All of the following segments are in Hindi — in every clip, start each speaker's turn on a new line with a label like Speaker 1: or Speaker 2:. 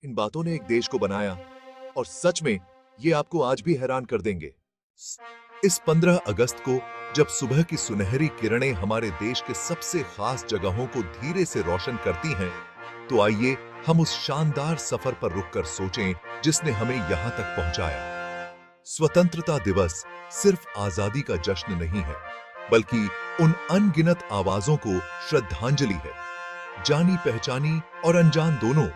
Speaker 1: इन बातों ने एक देश को बनाया और सच में ये आपको आज भी हैरान कर देंगे। इस 15 अगस्त को जब सुबह की सुनहरी किरणें हमारे देश के सबसे खास जगहों को धीरे से रोशन करती हैं, तो आइए हम उस शानदार सफर पर रुककर सोचें जिसने हमें यहां तक पहुंचाया। स्वतंत्रता दिवस सिर्फ आजादी का जश्न नहीं है, बल्कि उन अनगिनत आवाजों को श्रद्धांजलि है, जानी पहचानी और अनजान दोनों,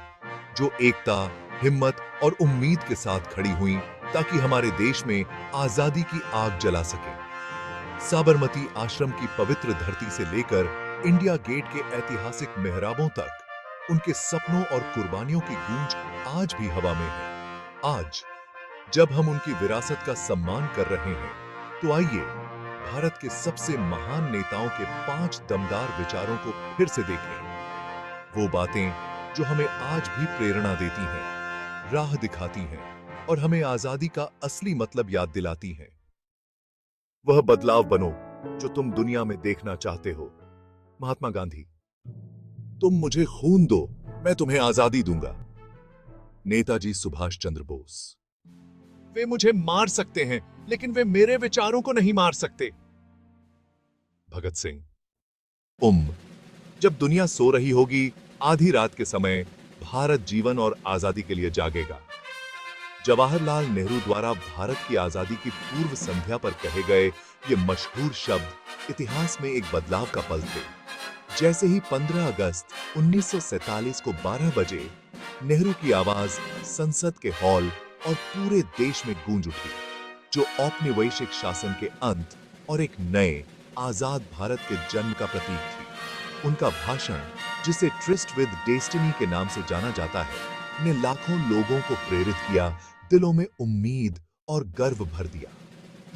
Speaker 1: जो एकता, हिम्मत और उम्मीद के साथ खड़ी हुई ताकि हमारे देश में आजादी की आग जला सके। साबरमती आश्रम की पवित्र धरती से लेकर इंडिया गेट के ऐतिहासिक मेहराबों तक उनके सपनों और कुर्बानियों की गूंज आज भी हवा में है। आज जब हम उनकी विरासत का सम्मान कर रहे हैं, तो आइए भारत के सबसे महान नेताओं के 5 दमदार विचारों को फिर से देखें। वो बातें जो हमें आज भी प्रेरणा देती हैं, राह दिखाती हैं और हमें आजादी का असली मतलब याद दिलाती हैं। वह बदलाव बनो जो तुम दुनिया में देखना चाहते हो। महात्मा गांधी। तुम मुझे खून दो, मैं तुम्हें आजादी दूंगा। नेताजी सुभाष चंद्र बोस। वे मुझे मार सकते हैं, लेकिन वे मेरे विचारों को नहीं मार सकते। भगत सिंह। जब दुनिया सो रही होगी, आधी रात के समय भारत जीवन और आजादी के लिए जागेगा। जवाहरलाल नेहरू द्वारा भारत की आजादी की पूर्व संध्या पर कहे गए ये मशहूर शब्द इतिहास में एक बदलाव का पल थे। जैसे ही 15 अगस्त 1947 को 12 बजे नेहरू की आवाज संसद के हॉल और पूरे देश में गूंज उठी, जो औपनिवेशिक शासन के अंत और एक नए आजाद भारत के जन्म का प्रतीक थी। उनका भाषण, जिसे ट्रिस्ट विद डेस्टिनी के नाम से जाना जाता है, ने लाखों लोगों को प्रेरित किया, दिलों में उम्मीद और गर्व भर दिया।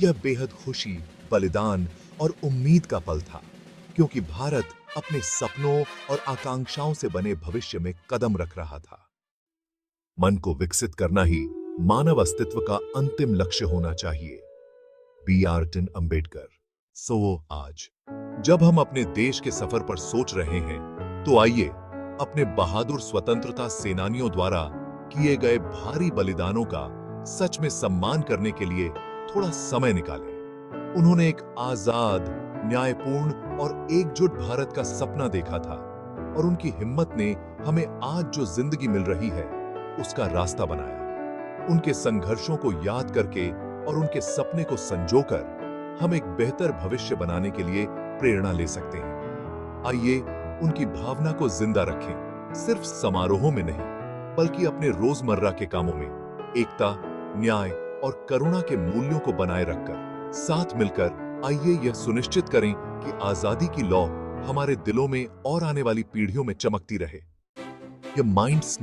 Speaker 1: यह बेहद खुशी, बलिदान और उम्मीद का पल था, क्योंकि भारत अपने सपनों और आकांक्षाओं से बने भविष्य में कदम रख रहा था। मन को विकसित करना ही मानव अस्तित्व का अंतिम लक्ष्य होना चाहिए। B.R. अम्बेडकर। आज जब हम अपने देश के सफर पर सोच रहे हैं, तो आइए अपने बहादुर स्वतंत्रता सेनानियों द्वारा किए गए भारी बलिदानों का सच में सम्मान करने के लिए थोड़ा समय निकालें। उन्होंने एक आजाद, न्यायपूर्ण और एकजुट भारत का सपना देखा था, और उनकी हिम्मत ने हमें आज जो जिंदगी मिल रही है, उसका रास्ता बनाया। उनके संघर्षों को याद करके और उनके सपने को संजोकर हम एक बेहतर भविष्य बनाने के लिए प्रेरणा ले सकते हैं। आइए उनकी भावना को जिंदा रखें, सिर्फ समारोहों में नहीं, बल्कि अपने रोजमर्रा के कामों में। एकता, न्याय और करुणा के मूल्यों को बनाए रखकर साथ मिलकर आइए यह सुनिश्चित करें कि आजादी की लौ हमारे दिलों में और आने वाली पीढ़ियों में चमकती रहे। यह माइंड स्नैप